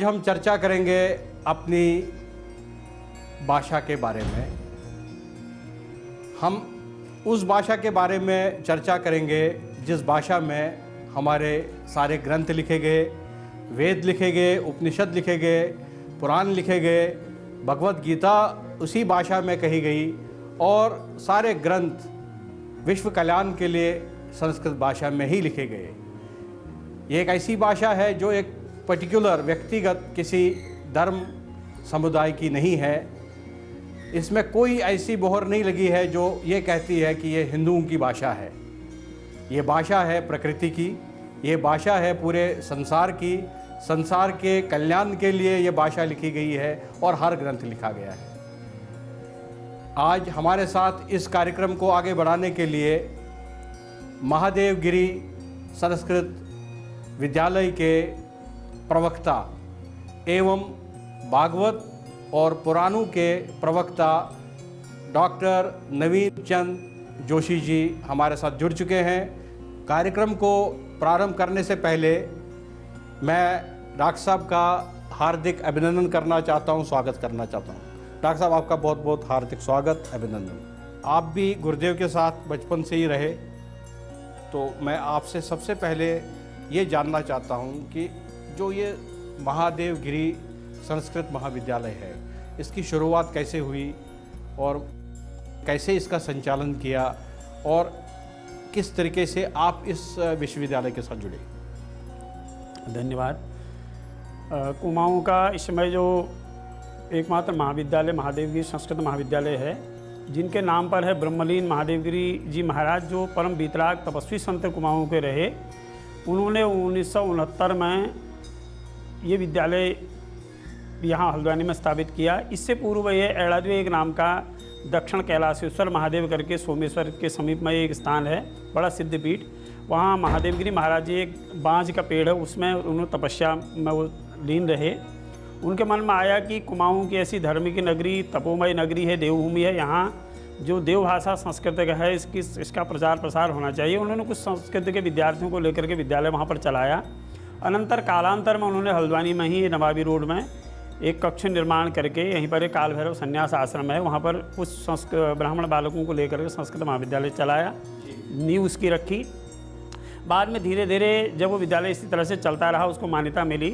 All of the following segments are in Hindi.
हम चर्चा करेंगे अपनी भाषा के बारे में। हम उस भाषा के बारे में चर्चा करेंगे जिस भाषा में हमारे सारे ग्रंथ लिखे गए, वेद लिखे गए, उपनिषद लिखे गए, पुराण लिखे गए, भगवत गीता उसी भाषा में कही गई और सारे ग्रंथ विश्व कल्याण के लिए संस्कृत भाषा में ही लिखे गए। ये एक ऐसी भाषा है जो एक पर्टिकुलर व्यक्तिगत किसी धर्म समुदाय की नहीं है। इसमें कोई ऐसी मोहर नहीं लगी है जो ये कहती है कि ये हिंदुओं की भाषा है। ये भाषा है प्रकृति की, ये भाषा है पूरे संसार की। संसार के कल्याण के लिए ये भाषा लिखी गई है और हर ग्रंथ लिखा गया है। आज हमारे साथ इस कार्यक्रम को आगे बढ़ाने के लिए महादेवगिरी संस्कृत विद्यालय के प्रवक्ता एवं भागवत और पुराणों के प्रवक्ता डॉक्टर नवीन चंद जोशी जी हमारे साथ जुड़ चुके हैं। कार्यक्रम को प्रारंभ करने से पहले मैं डॉक्टर साहब का हार्दिक अभिनंदन करना चाहता हूं, स्वागत करना चाहता हूं। डॉक्टर साहब, आपका बहुत बहुत हार्दिक स्वागत, अभिनंदन। आप भी गुरुदेव के साथ बचपन से ही रहे, तो मैं आपसे सबसे पहले ये जानना चाहता हूं कि जो ये महादेवगिरी संस्कृत महाविद्यालय है, इसकी शुरुआत कैसे हुई और कैसे इसका संचालन किया और किस तरीके से आप इस विश्वविद्यालय के साथ जुड़े? धन्यवाद। कुमाऊं का इस समय जो एकमात्र महाविद्यालय महादेवगिरी संस्कृत महाविद्यालय है, जिनके नाम पर है ब्रह्मलीन महादेवगिरी जी महाराज, जो परम वीतराग तपस्वी संत कुमाऊं के रहे। उन्होंने 1969 में ये विद्यालय यहाँ हल्द्वानी में स्थापित किया। इससे पूर्व ये एड़ाद्वी एक नाम का दक्षिण कैलाशेश्वर महादेव करके सोमेश्वर के समीप में एक स्थान है, बड़ा सिद्ध पीठ। वहाँ महादेवगिरी महाराज जी एक बांज का पेड़ है, उसमें उन्होंने तपस्या में वो लीन रहे। उनके मन में आया कि कुमाऊं की ऐसी धार्मिक नगरी, तपोमय नगरी है, देवभूमि है, यहाँ जो देव भाषा संस्कृत का है इसका प्रचार प्रसार होना चाहिए। उन्होंने कुछ संस्कृत के विद्यार्थियों को लेकर के विद्यालय वहाँ पर चलाया। अनंतर कालांतर में उन्होंने हल्द्वानी में ही नवाबी रोड में एक कक्ष निर्माण करके, यहीं पर एक काल भैरव संन्यास आश्रम है, वहाँ पर कुछ ब्राह्मण बालकों को लेकर के संस्कृत महाविद्यालय चलाया, नींव उसकी रखी। बाद में धीरे धीरे जब वो विद्यालय इसी तरह से चलता रहा, उसको मान्यता मिली,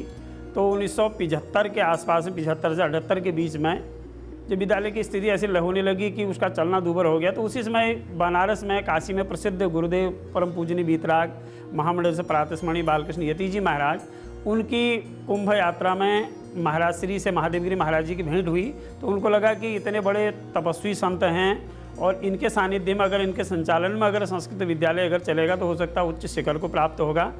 तो 1975 के आसपास में, 75 से 78 के बीच में जब विद्यालय की स्थिति ऐसी होने लगी कि उसका चलना दूभर हो गया, तो उसी समय बनारस में, काशी में प्रसिद्ध गुरुदेव परम पूजनीय वीतराग महामंडल से प्रातस्मरणीय बालकृष्ण यति जी महाराज, उनकी कुंभ यात्रा में महाराज श्री से महादेवगिरी महाराज जी की भेंट हुई। तो उनको लगा कि इतने बड़े तपस्वी संत हैं और इनके सानिध्य में, अगर इनके संचालन में अगर संस्कृत विद्यालय अगर चलेगा तो हो सकता है उच्च शिखर को प्राप्त होगा।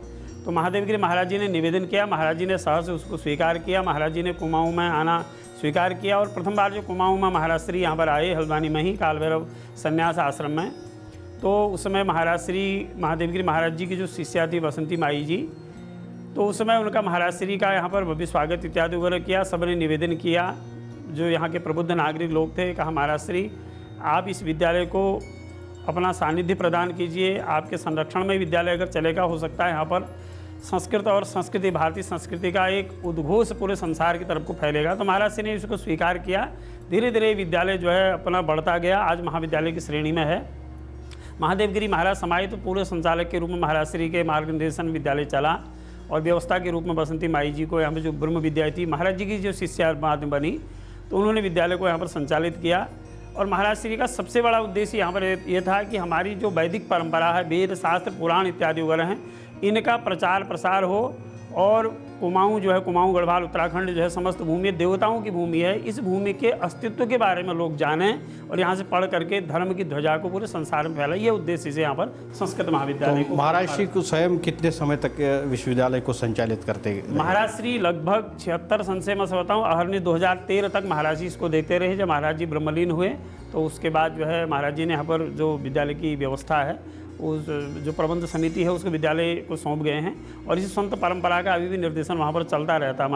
तो महादेवगिरी महाराज जी ने निवेदन किया, महाराज जी ने सहर्ष उसको स्वीकार किया। महाराज जी ने कुमाऊं में आना स्वीकार किया और प्रथम बार जो कुमाऊं में महाराज श्री यहाँ पर आए, हल्द्वानी में ही काल भैरव संन्यास आश्रम में, तो उस समय महाराज श्री महादेवगिरी महाराज जी की जो शिष्या थी बसंती माई जी, तो उस समय उनका महाराज श्री का यहाँ पर भव्य स्वागत इत्यादि वगैरह किया। सबने निवेदन किया, जो यहाँ के प्रबुद्ध नागरिक लोग थे, कहा महाराज श्री आप इस विद्यालय को अपना सानिध्य प्रदान कीजिए, आपके संरक्षण में विद्यालय अगर चलेगा, हो सकता है यहाँ पर संस्कृत और संस्कृति, भारतीय संस्कृति का एक उद्घोष पूरे संसार की तरफ को फैलेगा। तो महाराज श्री ने इसको स्वीकार किया। धीरे धीरे विद्यालय जो है अपना बढ़ता गया, आज महाविद्यालय की श्रेणी में है। महादेवगिरी महाराज समाये तो पूरे संचालक के रूप में महाराज श्री के मार्गदर्शन विद्यालय चला और व्यवस्था के रूप में बसंती माई जी को, यहाँ पर जो ब्रह्म विद्या थी, महाराज जी की जो शिष्या बाद में बनी, तो उन्होंने विद्यालय को यहाँ पर संचालित किया। और महाराज श्री का सबसे बड़ा उद्देश्य यहाँ पर यह था कि हमारी जो वैदिक परंपरा है, वेद शास्त्र पुराण इत्यादि वगैरह हैं, इनका प्रचार प्रसार हो और कुमाऊं जो है, कुमाऊं गढ़वाल उत्तराखंड जो है समस्त भूमि देवताओं की भूमि है, इस भूमि के अस्तित्व के बारे में लोग जानें और यहाँ से पढ़ करके धर्म की ध्वजा को पूरे संसार में फैलाए। ये उद्देश्य से यहाँ पर संस्कृत महाविद्यालय तो महाराज श्री को स्वयं कितने समय तक विश्वविद्यालय को संचालित करते? महाराज श्री लगभग 76 सन से मैं बताऊँ अहरनी 2013 तक महाराज जी इसको देखते रहे। जब महाराज जी ब्रह्मलीन हुए तो उसके बाद जो है महाराज जी ने यहाँ पर जो विद्यालय की व्यवस्था है, उस जो प्रबंध समिति है, उसको विद्यालय को सौंप गए हैं और इस संत परंपरा का अभी भी निर्देशन वहाँ पर चलता रहता है।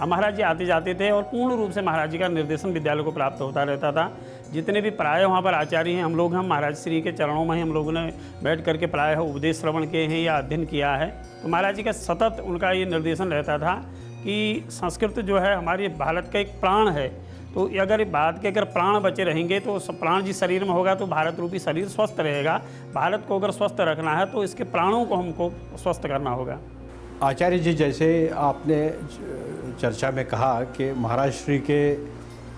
महाराज जी आते जाते थे और पूर्ण रूप से महाराज जी का निर्देशन विद्यालय को प्राप्त होता रहता था। जितने भी प्राय वहाँ पर आचार्य हैं, हम महाराज श्री के चरणों में ही हम लोगों ने बैठ करके प्राय उपदेश श्रवण किए हैं या अध्ययन किया है। तो महाराज जी का सतत उनका ये निर्देशन रहता था कि संस्कृत जो है हमारी भारत का एक प्राण है। तो अगर भारत के अगर प्राण बचे रहेंगे तो प्राण जिस शरीर में होगा तो भारत रूपी शरीर स्वस्थ रहेगा। भारत को अगर स्वस्थ रखना है तो इसके प्राणों को हमको स्वस्थ करना होगा। आचार्य जी, जैसे आपने चर्चा में कहा कि महाराज श्री के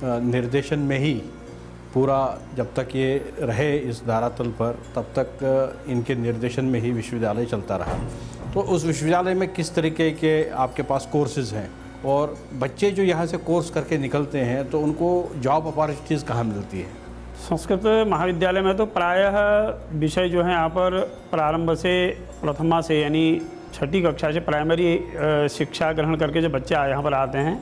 निर्देशन में ही पूरा जब तक ये रहे इस धरातल पर तब तक इनके निर्देशन में ही विश्वविद्यालय चलता रहा। तो उस विश्वविद्यालय में किस तरीके के आपके पास कोर्सेज़ हैं और बच्चे जो यहाँ से कोर्स करके निकलते हैं तो उनको जॉब अपॉर्चुनिटीज़ कहाँ मिलती है? संस्कृत महाविद्यालय में तो प्रायः विषय जो है यहाँ पर प्रारंभ से प्रथमा से यानी छठी कक्षा से प्राइमरी शिक्षा ग्रहण करके जो बच्चे यहाँ पर आते हैं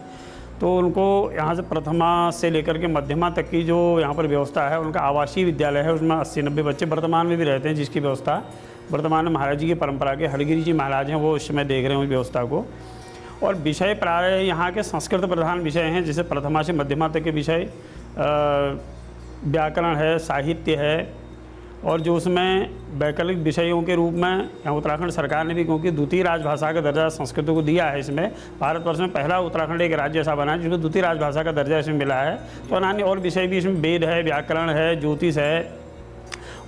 तो उनको यहाँ से प्रथमा से लेकर के मध्यमा तक की जो यहाँ पर व्यवस्था है, उनका आवासीय विद्यालय है, उसमें 80-90 बच्चे वर्तमान में भी रहते हैं, जिसकी व्यवस्था वर्तमान में महाराज जी की परंपरा के हरगिरी जी महाराज हैं वो इस समय देख रहे हैं उस व्यवस्था को। और विषय प्राय यहाँ के संस्कृत प्रधान विषय हैं, जैसे प्रथमा से मध्यमा तक के विषय व्याकरण है, साहित्य है, और जो उसमें वैकल्पिक विषयों के रूप में यहाँ उत्तराखंड सरकार ने भी, क्योंकि द्वितीय राजभाषा का दर्जा संस्कृत को दिया है, इसमें भारतवर्ष में पहला उत्तराखंड एक राज्य ऐसा बना है जिसको द्वितीय राजभाषा का दर्जा इसमें मिला है। तो अन्य और विषय भी इसमें वेद है, व्याकरण है, ज्योतिष है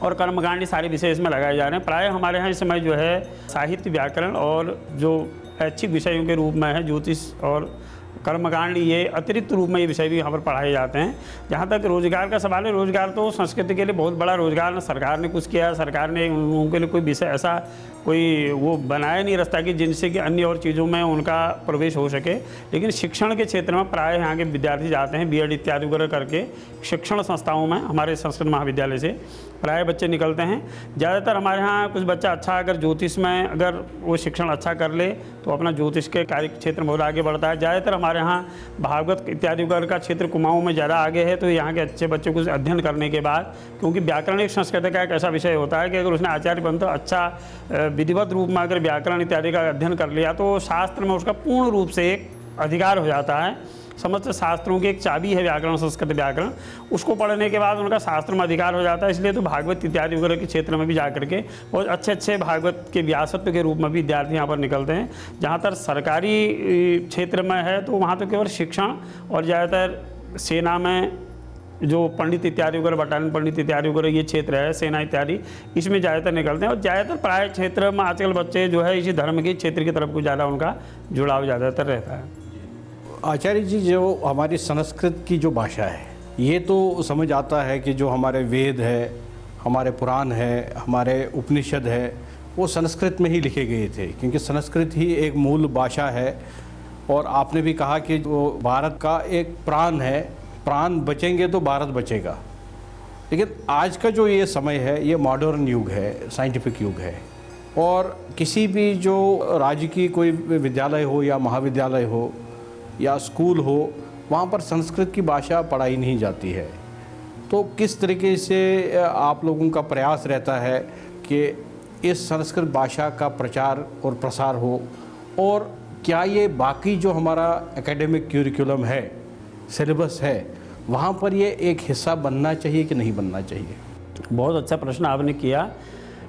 और कर्मकांड, सारे विषय इसमें लगाए जा रहे हैं। प्राय हमारे यहाँ इस समय जो है साहित्य, व्याकरण और जो ऐच्छिक विषयों के रूप में है ज्योतिष और कर्मकांड, ये अतिरिक्त रूप में ये विषय भी यहाँ पर पढ़ाए जाते हैं। जहाँ तक रोजगार का सवाल है, रोजगार तो संस्कृत के लिए बहुत बड़ा रोजगार सरकार ने कुछ किया है। सरकार ने उन लोगों के लिए कोई विषय ऐसा कोई वो बनाया नहीं रास्ता कि जिनसे कि अन्य और चीज़ों में उनका प्रवेश हो सके। लेकिन शिक्षण के क्षेत्र में प्राय यहाँ के विद्यार्थी जाते हैं, बीएड इत्यादि वगैरह करके शिक्षण संस्थाओं में हमारे संस्कृत महाविद्यालय से प्राय बच्चे निकलते हैं। ज़्यादातर हमारे यहाँ कुछ बच्चा अच्छा अगर ज्योतिष में अगर वो शिक्षण अच्छा कर ले तो अपना ज्योतिष के कार्य क्षेत्र में बहुत आगे बढ़ता है। ज़्यादातर हमारे यहाँ भागवत इत्यादि वगैरह का क्षेत्र कुमाऊँ में ज़्यादा आगे है। तो यहाँ के अच्छे बच्चे कुछ अध्ययन करने के बाद, क्योंकि व्याकरण एक संस्कृत का एक ऐसा विषय होता है कि अगर उसने आचार्य बन तो अच्छा विधिवत रूप में अगर व्याकरण इत्यादि का अध्ययन कर लिया तो शास्त्र में उसका पूर्ण रूप से एक अधिकार हो जाता है। समस्त शास्त्रों की एक चाबी है व्याकरण, संस्कृत व्याकरण, उसको पढ़ने के बाद उनका शास्त्र में अधिकार हो जाता है। इसलिए तो भागवत इत्यादि वगैरह के क्षेत्र में भी जा करके बहुत अच्छे अच्छे भागवत के व्यासत्व के रूप में भी विद्यार्थी यहाँ पर निकलते हैं। जहाँ तक सरकारी क्षेत्र में है तो वहाँ तो केवल शिक्षण और ज़्यादातर सेना में जो पंडित इत्यादि वगैरह, बटालियन पंडित इत्यादि वगैरह ये क्षेत्र है, सेना इत्यादि, इसमें ज़्यादातर निकलते हैं। और ज़्यादातर प्राय क्षेत्र में आजकल बच्चे जो है इसी धर्म के क्षेत्र की तरफ को ज़्यादा उनका जुड़ाव ज़्यादातर रहता है। आचार्य जी, जो हमारी संस्कृत की जो भाषा है, ये तो समझ आता है कि जो हमारे वेद है, हमारे पुराण है, हमारे उपनिषद है, वो संस्कृत में ही लिखे गए थे, क्योंकि संस्कृत ही एक मूल भाषा है। और आपने भी कहा कि जो भारत का एक प्राण है, प्राण बचेंगे तो भारत बचेगा। लेकिन आज का जो ये समय है, ये मॉडर्न युग है, साइंटिफिक युग है, और किसी भी जो राज्य की कोई विद्यालय हो या महाविद्यालय हो या स्कूल हो, वहाँ पर संस्कृत की भाषा पढ़ाई नहीं जाती है। तो किस तरीके से आप लोगों का प्रयास रहता है कि इस संस्कृत भाषा का प्रचार और प्रसार हो, और क्या ये बाकी जो हमारा एकेडमिक क्यूरिकुलम है, सिलेबस है, वहाँ पर ये एक हिस्सा बनना चाहिए कि नहीं बनना चाहिए? बहुत अच्छा प्रश्न आपने किया,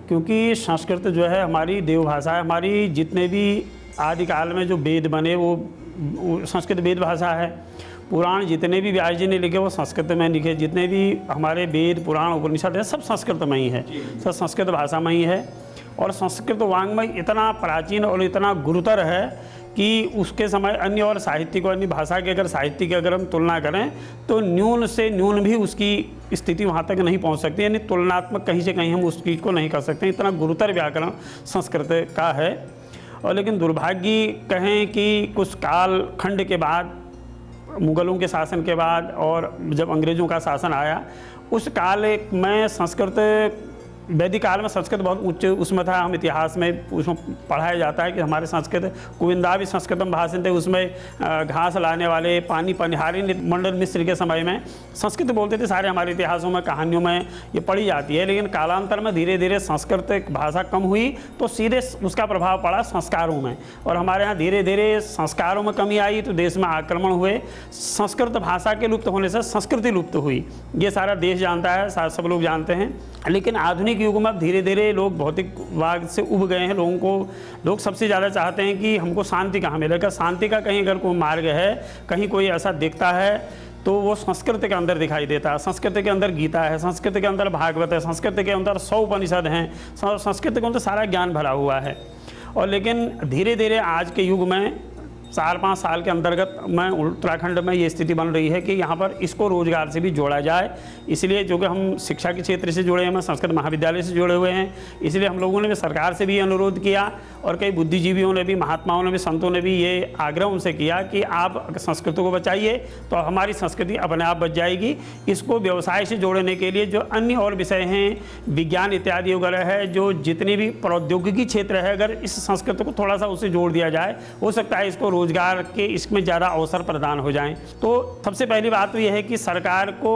क्योंकि संस्कृत जो है हमारी देवभाषा है। हमारी जितने भी आदिकाल में जो वेद बने वो संस्कृत वेद भाषा है। पुराण जितने भी व्यास जी ने लिखे वो संस्कृत में लिखे, जितने भी हमारे वेद पुराण उपनिषद है सब संस्कृत में ही है, सब संस्कृत भाषा में ही है। और संस्कृत वाङ्मय इतना प्राचीन और इतना गुरुतर है कि उसके समय अन्य और साहित्य को, अन्य भाषा के अगर साहित्य की अगर हम तुलना करें तो न्यून से न्यून भी उसकी स्थिति वहाँ तक नहीं पहुँच सकती, यानी तुलनात्मक कहीं से कहीं हम उस चीज़ को नहीं कर सकते। इतना गुरुतर व्याकरण संस्कृत का है। और लेकिन दुर्भाग्य कहें कि कुछ काल खंड के बाद, मुग़लों के शासन के बाद और जब अंग्रेज़ों का शासन आया, उस काल में संस्कृत, वैदिक काल में संस्कृत बहुत उच्च उसमें था। हम इतिहास में उसमें पढ़ाया जाता है कि हमारे संस्कृत कुविंदा भी संस्कृतम भाषण थे, उसमें घास लाने वाले पानी पनिहारी मंडल मिश्र के समय में संस्कृत बोलते थे। सारे हमारे इतिहासों में, कहानियों में ये पढ़ी जाती है। लेकिन कालांतर में धीरे धीरे संस्कृत भाषा कम हुई तो सीधे उसका प्रभाव पड़ा संस्कारों में, और हमारे यहाँ धीरे धीरे संस्कारों में कमी आई तो देश में आक्रमण हुए। संस्कृत भाषा के लुप्त होने से संस्कृति लुप्त हुई, ये सारा देश जानता है, सब लोग जानते हैं। लेकिन आधुनिक आधुनिक युग में अब धीरे धीरे लोग भौतिकवाद से उब गए हैं। लोग सबसे ज़्यादा चाहते हैं कि हमको शांति कहाँ मिलेगा। शांति का कहीं अगर कोई मार्ग है, कहीं कोई ऐसा दिखता है तो वो संस्कृत के अंदर दिखाई देता है। संस्कृत के अंदर गीता है, संस्कृत के अंदर भागवत है, संस्कृत के अंदर 100 उपनिषद हैं, संस्कृत के अंदर सारा ज्ञान भरा हुआ है। और लेकिन धीरे धीरे आज के युग में 4-5 साल के अंतर्गत में उत्तराखंड में ये स्थिति बन रही है कि यहाँ पर इसको रोजगार से भी जोड़ा जाए। इसलिए जो कि हम शिक्षा के क्षेत्र से जुड़े हैं, संस्कृत महाविद्यालय से जुड़े हुए हैं, इसलिए हम लोगों ने भी सरकार से भी अनुरोध किया और कई बुद्धिजीवियों ने भी, महात्माओं ने भी, संतों ने भी ये आग्रह उनसे किया कि आप संस्कृत को बचाइए तो हमारी संस्कृति अपने आप बच जाएगी। इसको व्यवसाय से जोड़ने के लिए जो अन्य और विषय हैं, विज्ञान इत्यादि वगैरह है, जो जितने भी प्रौद्योगिकी क्षेत्र है, अगर इस संस्कृत को थोड़ा सा उससे जोड़ दिया जाए, हो सकता है इसको रोजगार के इसमें ज़्यादा अवसर प्रदान हो जाएं। तो सबसे पहली बात तो यह है कि सरकार को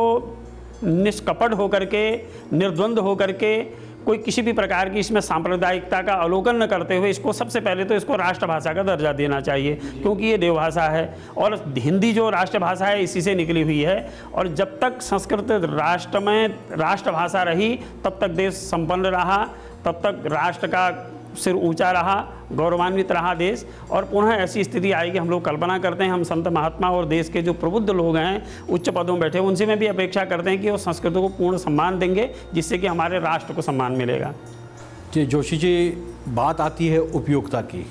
निष्कपट होकर के, निर्द्वंद होकर के, कोई किसी भी प्रकार की इसमें सांप्रदायिकता का अवलोकन न करते हुए इसको सबसे पहले तो इसको राष्ट्रभाषा का दर्जा देना चाहिए, क्योंकि ये देवभाषा है और हिंदी जो राष्ट्रभाषा है इसी से निकली हुई है। और जब तक संस्कृत राष्ट्र में राष्ट्रभाषा रही तब तक देश संपन्न रहा, तब तक राष्ट्र का सिर ऊंचा रहा, गौरवान्वित रहा देश। और पुनः ऐसी स्थिति आएगी, हम लोग कल्पना करते हैं, हम संत महात्मा और देश के जो प्रबुद्ध लोग हैं, उच्च पदों में बैठे, उनसे में भी अपेक्षा करते हैं कि वो संस्कृत को पूर्ण सम्मान देंगे, जिससे कि हमारे राष्ट्र को सम्मान मिलेगा। जी जोशी जी, बात आती है उपयोगिता की।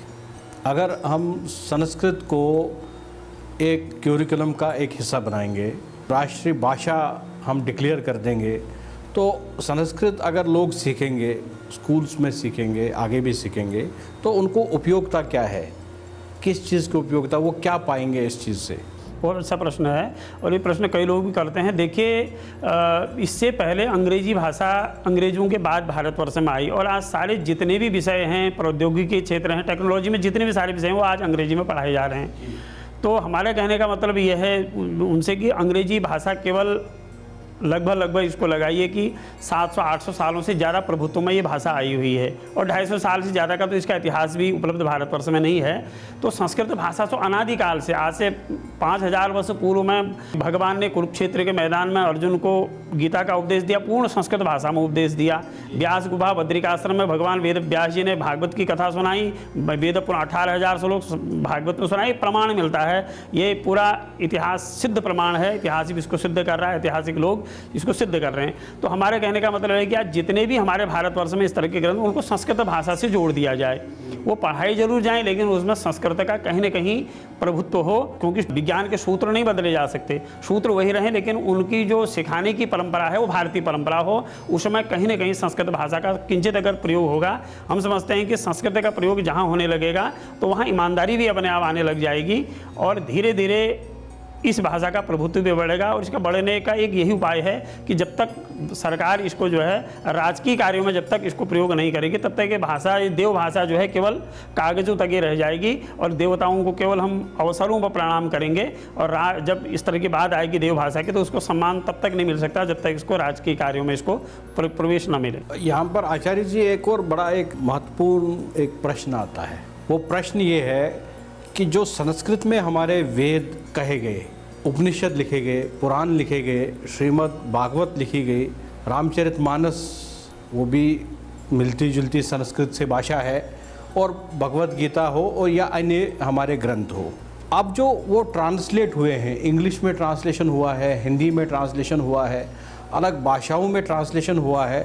अगर हम संस्कृत को एक करिकुलम का एक हिस्सा बनाएंगे, राष्ट्रीय भाषा हम डिक्लेयर कर देंगे, तो संस्कृत अगर लोग सीखेंगे, स्कूल्स में सीखेंगे, आगे भी सीखेंगे, तो उनको उपयोगिता क्या है, किस चीज़ की उपयोगिता, वो क्या पाएंगे इस चीज़ से? बहुत अच्छा प्रश्न है और ये प्रश्न कई लोग भी करते हैं। देखिए, इससे पहले अंग्रेजी भाषा अंग्रेजों के बाद भारतवर्ष में आई और आज सारे जितने भी विषय हैं, प्रौद्योगिकी क्षेत्र हैं, टेक्नोलॉजी में जितने भी सारे विषय हैं, वो आज अंग्रेजी में पढ़ाए जा रहे हैं। तो हमारे कहने का मतलब यह है उनसे कि अंग्रेजी भाषा केवल लगभग इसको लगाइए कि 700-800 सालों से ज़्यादा प्रभुत्व में ये भाषा आई हुई है और 250 साल से ज़्यादा का तो इसका इतिहास भी उपलब्ध भारतवर्ष में नहीं है। तो संस्कृत भाषा तो अनादिकाल से, आज से 5000 वर्ष पूर्व में भगवान ने कुरुक्षेत्र के मैदान में अर्जुन को गीता का उपदेश दिया, पूर्ण संस्कृत भाषा में उपदेश दिया। व्यास गुफा बद्रिकाश्रम में भगवान वेद व्यास जी ने भागवत की कथा सुनाई, वेद पुराण 18,000 श्लोक भागवत में सुनाई, प्रमाण मिलता है। ये पूरा इतिहास सिद्ध प्रमाण है, इतिहास भी इसको सिद्ध कर रहा है, ऐतिहासिक लोग इसको सिद्ध कर रहे हैं। तो हमारे कहने का मतलब है कि आज जितने भी हमारे भारतवर्ष में इस तरह के ग्रंथ, उनको संस्कृत भाषा से जोड़ दिया जाए। वो पढ़ाई जरूर जाए, लेकिन उसमें संस्कृत का कहीं न कहीं प्रभुत्व हो, क्योंकि विज्ञान के सूत्र नहीं बदले जा सकते, सूत्र वही रहें, लेकिन उनकी जो सिखाने की परंपरा है वो भारतीय परंपरा हो। उसमें कहीं न कहीं संस्कृत भाषा का किंचित अगर प्रयोग होगा, हम समझते हैं कि संस्कृत का प्रयोग जहाँ होने लगेगा तो वहाँ ईमानदारी भी अपने आप आने लग जाएगी और धीरे धीरे इस भाषा का प्रभुत्व भी बढ़ेगा। और इसका बढ़ने का एक यही उपाय है कि जब तक सरकार इसको जो है राजकीय कार्यों में जब तक इसको प्रयोग नहीं करेगी, तब तक ये भाषा, ये देव भाषा जो है केवल कागजों तक ही रह जाएगी और देवताओं को केवल हम अवसरों पर प्रणाम करेंगे। और जब इस तरह की बात आएगी देव भाषा की, तो उसको सम्मान तब तक नहीं मिल सकता जब तक इसको राजकीय कार्यों में इसको प्रवेश न मिले। यहाँ पर आचार्य जी एक और बड़ा एक महत्वपूर्ण एक प्रश्न आता है। वो प्रश्न ये है कि जो संस्कृत में हमारे वेद कहे गए, उपनिषद लिखे गए, पुराण लिखे गए, श्रीमद् भागवत लिखी गई, रामचरितमानस वो भी मिलती जुलती संस्कृत से भाषा है, और भगवत गीता हो और या अन्य हमारे ग्रंथ हो, अब जो वो ट्रांसलेट हुए हैं, इंग्लिश में ट्रांसलेशन हुआ है, हिंदी में ट्रांसलेशन हुआ है, अलग भाषाओं में ट्रांसलेशन हुआ है,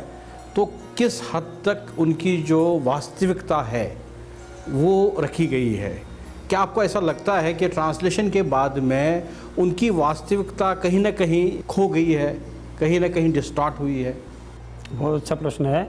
तो किस हद तक उनकी जो वास्तविकता है वो रखी गई है? क्या आपको ऐसा लगता है कि ट्रांसलेशन के बाद में उनकी वास्तविकता कहीं ना कहीं खो गई है, कहीं ना कहीं डिस्टॉर्ट हुई है? बहुत अच्छा प्रश्न है।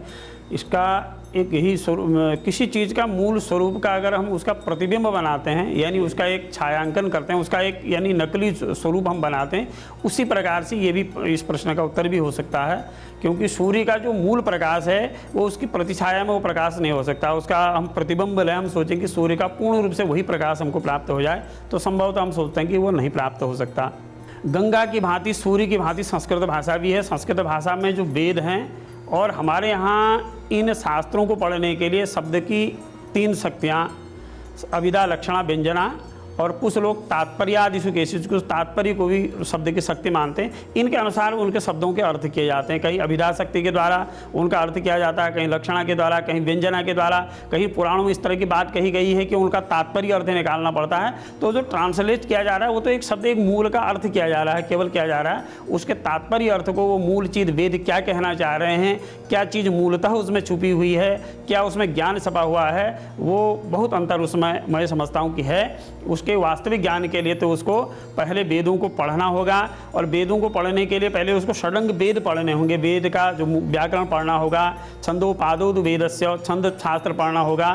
इसका एक यही स्वरूप, किसी चीज़ का मूल स्वरूप का अगर हम उसका प्रतिबिंब बनाते हैं, यानी उसका एक छायांकन करते हैं, उसका एक यानी नकली स्वरूप हम बनाते हैं, उसी प्रकार से ये भी इस प्रश्न का उत्तर भी हो सकता है। क्योंकि सूर्य का जो मूल प्रकाश है वो उसकी प्रतिछाया में वो प्रकाश नहीं हो सकता, उसका हम प्रतिबिंब लें, हम सोचें कि सूर्य का पूर्ण रूप से वही प्रकाश हमको प्राप्त हो जाए, तो संभवतः हम सोचते हैं कि वो नहीं प्राप्त हो सकता। गंगा की भांति, सूर्य की भांति संस्कृत भाषा भी है। संस्कृत भाषा में जो वेद हैं, और हमारे यहाँ इन शास्त्रों को पढ़ने के लिए शब्द की 3 शक्तियाँ, अविद्या, लक्षणा, व्यंजना और कुछ लोग तात्पर्यादिषु केषुचित्, कुछ तात्पर्य को भी शब्द की शक्ति मानते हैं। इनके अनुसार उनके शब्दों के अर्थ किए जाते हैं। कहीं अभिधा शक्ति के द्वारा उनका अर्थ किया जाता है, कहीं लक्षणा के द्वारा, कहीं व्यंजना के द्वारा, कहीं पुराणों में इस तरह की बात कही गई है कि उनका तात्पर्य अर्थ निकालना पड़ता है। तो जो ट्रांसलेट किया जा रहा है वो तो एक शब्द, एक मूल का अर्थ किया जा रहा है, केवल किया जा रहा है। उसके तात्पर्य अर्थ को, वो मूल चीज़ वेद क्या कहना चाह रहे हैं, क्या चीज़ मूलतः उसमें छुपी हुई है, क्या उसमें ज्ञान छपा हुआ है, वो बहुत अंतर उसमें मैं समझता हूँ कि है। उसके वास्तविक ज्ञान के लिए तो उसको पहले वेदों को पढ़ना होगा, और वेदों को पढ़ने के लिए पहले उसको षडंग वेद पढ़ने होंगे। वेद का जो व्याकरण पढ़ना होगा, छंदोपादो वेदस्य, छंद शास्त्र पढ़ना होगा,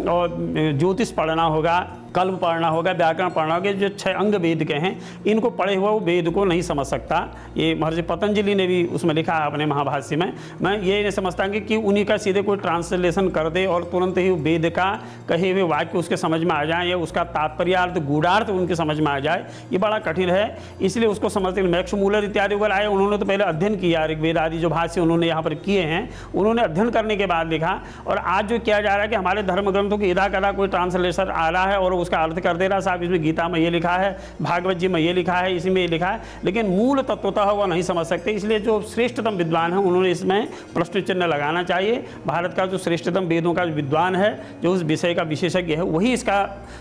और ज्योतिष पढ़ना होगा, कल्प पढ़ना होगा, व्याकरण पढ़ना होगा। जो 6 अंग वेद के हैं, इनको पढ़े हुआ वो वेद को नहीं समझ सकता। ये महर्षि पतंजलि ने भी उसमें लिखा है अपने महाभाष्य में। मैं ये नहीं समझता कि उन्हीं का सीधे कोई ट्रांसलेशन कर दे और तुरंत ही वेद का कहे हुए वाक्य उसके समझ में आ जाए, या उसका तात्पर्यार्थ गूढ़ार्थ उनके समझ में आ जाए, ये बड़ा कठिन है। इसलिए उसको समझते मैक्स मूलर इत्यादि वगैरह आए, उन्होंने तो पहले अध्ययन किया, ऋग्वेद आदि जो भाष्य उन्होंने यहाँ पर किए हैं, उन्होंने अध्ययन करने के बाद लिखा। और आज जो किया जा रहा है कि हमारे धर्म ग्रंथों की इदा कदा कोई ट्रांसलेशन आ रहा है और उसका अर्थ कर दे रहा, साहब इसमें गीता में ये लिखा है, भागवत जी में ये लिखा है, इसी में ये लिखा है, लेकिन मूल तत्वतः वो नहीं समझ सकते। इसलिए जो श्रेष्ठतम विद्वान है उन्होंने इसमें प्रश्न चिन्ह लगाना चाहिए। भारत का जो श्रेष्ठतम वेदों का विद्वान है, जो उस विषय का विशेषज्ञ है, वही इसका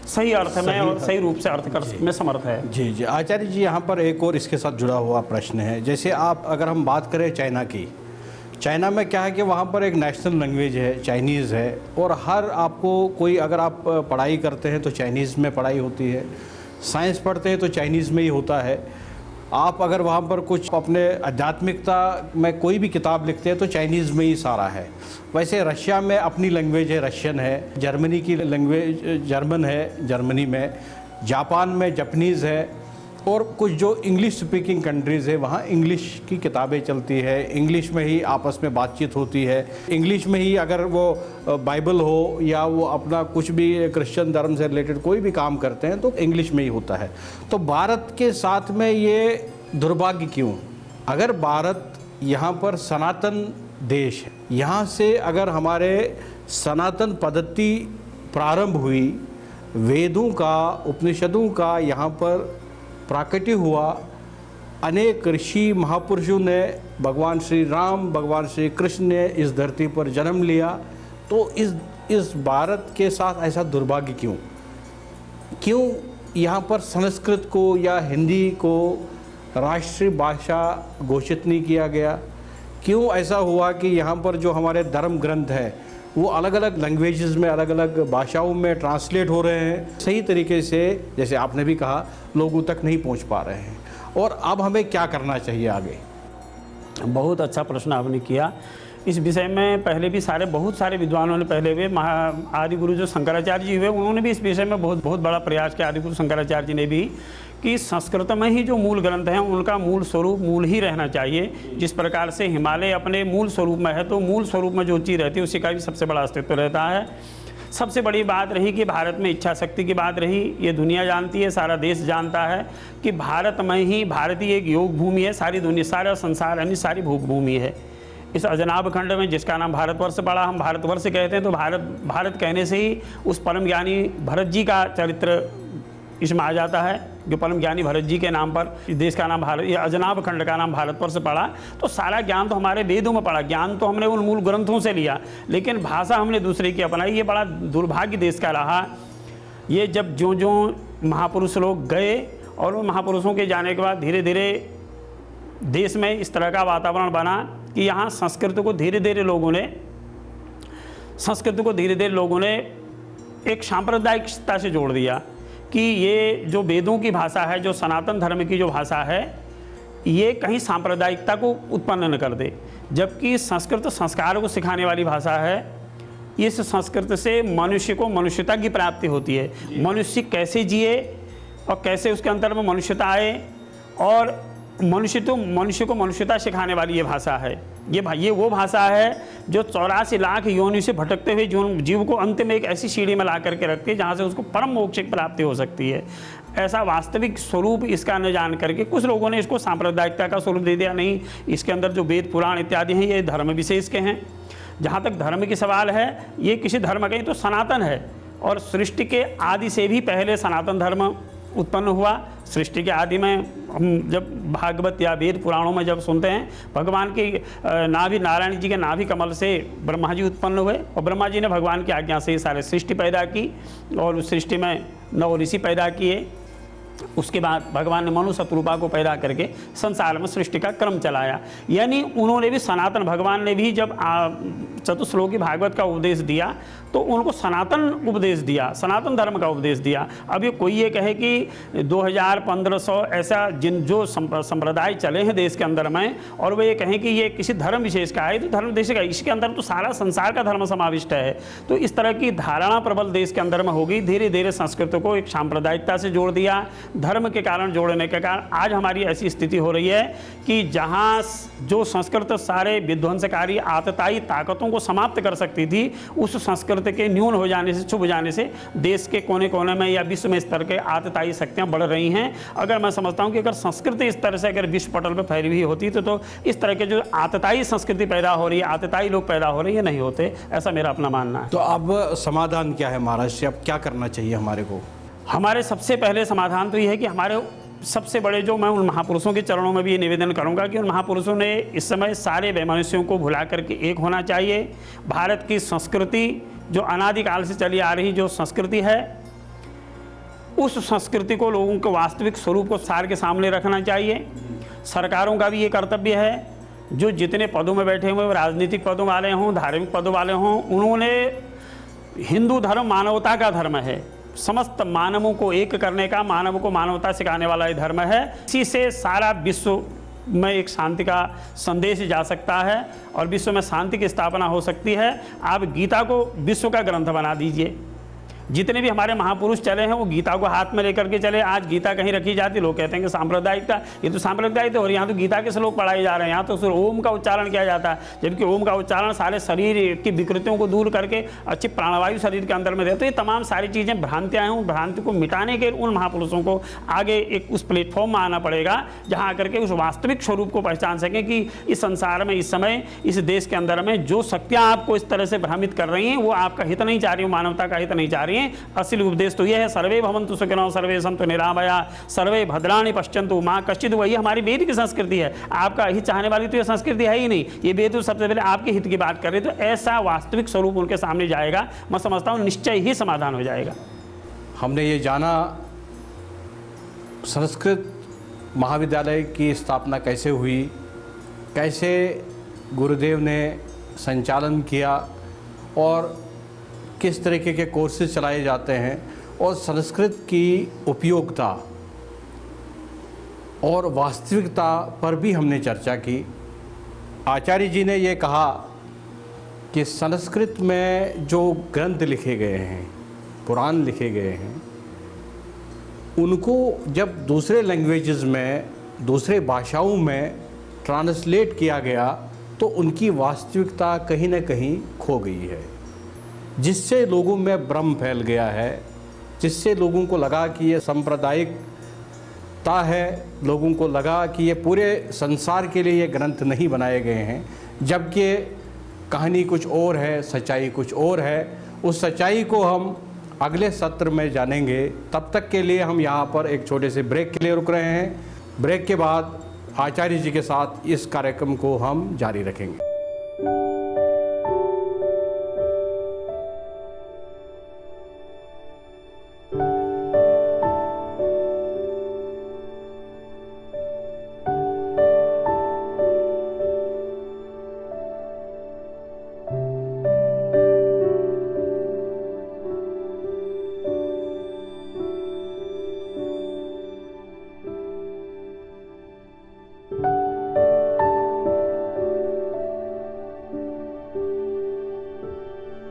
सही अर्थ में और सही रूप से अर्थ कर में समर्थ है। जी जी आचार्य जी, यहाँ पर एक और इसके साथ जुड़ा हुआ प्रश्न है। जैसे आप अगर हम बात करें चाइना की, चाइना में क्या है कि वहाँ पर एक नेशनल लैंग्वेज है, चाइनीज़ है, और हर आपको कोई अगर आप पढ़ाई करते हैं तो चाइनीज़ में पढ़ाई होती है, साइंस पढ़ते हैं तो चाइनीज़ में ही होता है। आप अगर वहाँ पर कुछ अपने आध्यात्मिकता में कोई भी किताब लिखते हैं तो चाइनीज़ में ही सारा है। वैसे रशिया में अपनी लैंग्वेज है, रशियन है। जर्मनी की लैंग्वेज जर्मन है, जर्मनी में। जापान में जापानीज़ है। और कुछ जो इंग्लिश स्पीकिंग कंट्रीज़ है वहाँ इंग्लिश की किताबें चलती है, इंग्लिश में ही आपस में बातचीत होती है, इंग्लिश में ही अगर वो बाइबल हो या वो अपना कुछ भी क्रिश्चियन धर्म से रिलेटेड कोई भी काम करते हैं तो इंग्लिश में ही होता है। तो भारत के साथ में ये दुर्भाग्य क्यों? अगर भारत यहाँ पर सनातन देश है, यहाँ से अगर हमारे सनातन पद्धति प्रारंभ हुई, वेदों का, उपनिषदों का यहाँ पर प्राकट्य हुआ, अनेक ऋषि महापुरुषों ने, भगवान श्री राम, भगवान श्री कृष्ण ने इस धरती पर जन्म लिया, तो इस भारत के साथ ऐसा दुर्भाग्य क्यों? क्यों यहाँ पर संस्कृत को या हिंदी को राष्ट्रीय भाषा घोषित नहीं किया गया? क्यों ऐसा हुआ कि यहाँ पर जो हमारे धर्म ग्रंथ है वो अलग अलग लैंग्वेजेस में, अलग अलग भाषाओं में ट्रांसलेट हो रहे हैं, सही तरीके से, जैसे आपने भी कहा, लोगों तक नहीं पहुंच पा रहे हैं? और अब हमें क्या करना चाहिए आगे? बहुत अच्छा प्रश्न आपने किया। इस विषय में पहले भी बहुत सारे विद्वानों ने पहले भी, आदि गुरु जो शंकराचार्य जी हुए उन्होंने भी इस विषय में बहुत बड़ा प्रयास किया। आदि गुरु शंकराचार्य जी ने भी, कि संस्कृत में ही जो मूल ग्रंथ हैं उनका मूल स्वरूप मूल ही रहना चाहिए। जिस प्रकार से हिमालय अपने मूल स्वरूप में है, तो मूल स्वरूप में जो चीज़ रहती है उसी का भी सबसे बड़ा अस्तित्व रहता है। सबसे बड़ी बात रही कि भारत में इच्छा शक्ति की बात रही, ये दुनिया जानती है, सारा देश जानता है कि भारत में ही, भारतीय एक योग भूमि है, सारी दुनिया, सारा संसार यानी सारी भूख भूमि है। इस अजनाब खंड में जिसका नाम भारतवर्ष पड़ा, हम भारतवर्ष कहते हैं, तो भारत कहने से ही उस परम ज्ञानी भरत जी का चरित्र इसमें आ जाता है, जो परम ज्ञानी भरत जी के नाम पर इस देश का नाम भारत, ये अजनाब खंड का नाम भारतवर्ष पड़ा। तो सारा ज्ञान तो हमारे वेदों में पड़ा, ज्ञान तो हमने उन मूल ग्रंथों से लिया, लेकिन भाषा हमने दूसरे की अपनाई। ये बड़ा दुर्भाग्य देश का रहा। ये जब जो महापुरुष लोग गए, और उन महापुरुषों के जाने के बाद धीरे धीरे देश में इस तरह का वातावरण बना कि यहाँ संस्कृत को धीरे धीरे लोगों ने एक सांप्रदायिकता से जोड़ दिया कि ये जो वेदों की भाषा है, जो सनातन धर्म की जो भाषा है, ये कहीं सांप्रदायिकता को उत्पन्न न कर दे। जबकि संस्कृत संस्कार को सिखाने वाली भाषा है। इस संस्कृत से मनुष्य को मनुष्यता की प्राप्ति होती है। मनुष्य कैसे जिए और कैसे उसके अंतर में मनुष्यता आए, और मनुष्य को मनुष्यता सिखाने वाली ये भाषा है। ये वो भाषा है जो 84 लाख योनि से भटकते हुए जीव को अंत में एक ऐसी सीढ़ी में ला करके रखती है जहाँ से उसको परम मोक्ष की प्राप्ति हो सकती है। ऐसा वास्तविक स्वरूप इसका न जान करके कुछ लोगों ने इसको सांप्रदायिकता का स्वरूप दे दिया। नहीं, इसके अंदर जो वेद पुराण इत्यादि हैं ये धर्म विशेष के हैं। जहाँ तक धर्म की सवाल है, ये किसी धर्म का ही तो सनातन है, और सृष्टि के आदि से भी पहले सनातन धर्म उत्पन्न हुआ। सृष्टि के आदि में हम जब भागवत या वेद पुराणों में जब सुनते हैं, भगवान की नाभि, नारायण जी के नाभि कमल से ब्रह्मा जी उत्पन्न हुए और ब्रह्मा जी ने भगवान की आज्ञा से ये सारे सृष्टि पैदा की और उस सृष्टि में 9 ऋषि पैदा किए। उसके बाद भगवान ने मनु शत्रुपा को पैदा करके संसार में सृष्टि का क्रम चलाया। यानी उन्होंने भी, सनातन भगवान ने भी जब चतुश्लोकी भागवत का उपदेश दिया तो उनको सनातन उपदेश दिया, सनातन धर्म का उपदेश दिया। अब ये कोई ये कहे कि 2000-1500 ऐसा जो संप्रदाय चले हैं देश के अंदर में, और वे ये कहें कि ये किसी धर्म विशेष का है, तो धर्म देश का, इसके अंदर तो सारा संसार का धर्म समाविष्ट है। तो इस तरह की धारणा प्रबल देश के अंदर में होगी। धीरे धीरे संस्कृत को एक सांप्रदायिकता से जोड़ दिया, धर्म के कारण जोड़ने के कारण आज हमारी ऐसी स्थिति हो रही है कि जहाँ जो संस्कृत सारे विध्वंसकारी आतताई ताकतों को समाप्त कर सकती थी, उस संस्कृत के न्यून हो जाने से, छुप जाने से देश के कोने कोने में या विश्व में इस तरह के आतताई शक्तियाँ बढ़ रही हैं। अगर मैं समझता हूँ कि अगर संस्कृति इस तरह से अगर विश्व पटल पर फैली हुई होती तो इस तरह के जो आतताई संस्कृति पैदा हो रही है, आतताई लोग पैदा हो रहे हैं, नहीं होते, ऐसा मेरा अपना मानना है। तो अब समाधान क्या है महाराज जी, अब क्या करना चाहिए हमारे को? हमारे सबसे पहले समाधान तो ये है कि हमारे सबसे बड़े, जो मैं उन महापुरुषों के चरणों में भी ये निवेदन करूंगा कि उन महापुरुषों ने इस समय सारे वैमनस्यों को भुला करके एक होना चाहिए। भारत की संस्कृति जो अनादिकाल से चली आ रही जो संस्कृति है, उस संस्कृति को, लोगों के वास्तविक स्वरूप को सार के सामने रखना चाहिए। सरकारों का भी ये कर्तव्य है, जो जितने पदों में बैठे हुए, राजनीतिक पदों वाले हों, धार्मिक पदों वाले हों, उन्होंने, हिंदू धर्म मानवता का धर्म है, समस्त मानवों को एक करने का, मानव को मानवता सिखाने वाला ये धर्म है। इसी से सारा विश्व में एक शांति का संदेश जा सकता है और विश्व में शांति की स्थापना हो सकती है। आप गीता को विश्व का ग्रंथ बना दीजिए। जितने भी हमारे महापुरुष चले हैं वो गीता को हाथ में लेकर के चले। आज गीता कहीं रखी जाती, लोग कहते हैं कि सांप्रदायिकता, ये तो सांप्रदायिक है, और यहाँ तो गीता के श्लोक पढ़ाए जा रहे हैं, यहाँ तो सिर्फ ओम का उच्चारण किया जाता है, जबकि ओम का उच्चारण सारे शरीर की विकृतियों को दूर करके अच्छी प्राणवायु शरीर के अंदर में दे। तो ये तमाम सारी चीज़ें भ्रांतियाँ हैं, उन भ्रांति को मिटाने के उन महापुरुषों को आगे एक उस प्लेटफॉर्म में आना पड़ेगा जहाँ आकर के उस वास्तविक स्वरूप को पहचान सकें कि इस संसार में, इस समय, इस देश के अंदर में जो शक्तियाँ आपको इस तरह से भ्रमित कर रही हैं वो आपका हित नहीं चाह रही, मानवता का हित नहीं चाह रही हैं। असली उपदेश तो यह है, सर्वे भवन्तु सुखिनः सर्वे सन्तु निरामया सर्वे भद्राणि पश्यन्तु मां कश्चित्। वही हमारी वेद की संस्कृति है। आपका हित चाहने वाली तो ये संस्कृति है ही नहीं। ये वेद तो सबसे पहले आपके हित की बात कर रहे, तो ऐसा वास्तविक स्वरूप उनके सामने जाएगा, मैं समझता हूँ निश्चय ही समाधान हो जाएगा। हमने ये जाना संस्कृत महाविद्यालय की स्थापना कैसे हुई, कैसे गुरुदेव ने संचालन किया और किस तरीके के कोर्सेज चलाए जाते हैं, और संस्कृत की उपयोगिता और वास्तविकता पर भी हमने चर्चा की। आचार्य जी ने ये कहा कि संस्कृत में जो ग्रंथ लिखे गए हैं, पुराण लिखे गए हैं, उनको जब दूसरे लैंग्वेजेस में, दूसरे भाषाओं में ट्रांसलेट किया गया तो उनकी वास्तविकता कहीं ना कहीं खो गई है, जिससे लोगों में भ्रम फैल गया है, जिससे लोगों को लगा कि ये सांप्रदायिकता है, लोगों को लगा कि ये पूरे संसार के लिए ये ग्रंथ नहीं बनाए गए हैं, जबकि कहानी कुछ और है, सच्चाई कुछ और है। उस सच्चाई को हम अगले सत्र में जानेंगे। तब तक के लिए हम यहाँ पर एक छोटे से ब्रेक के लिए रुक रहे हैं। ब्रेक के बाद आचार्य जी के साथ इस कार्यक्रम को हम जारी रखेंगे।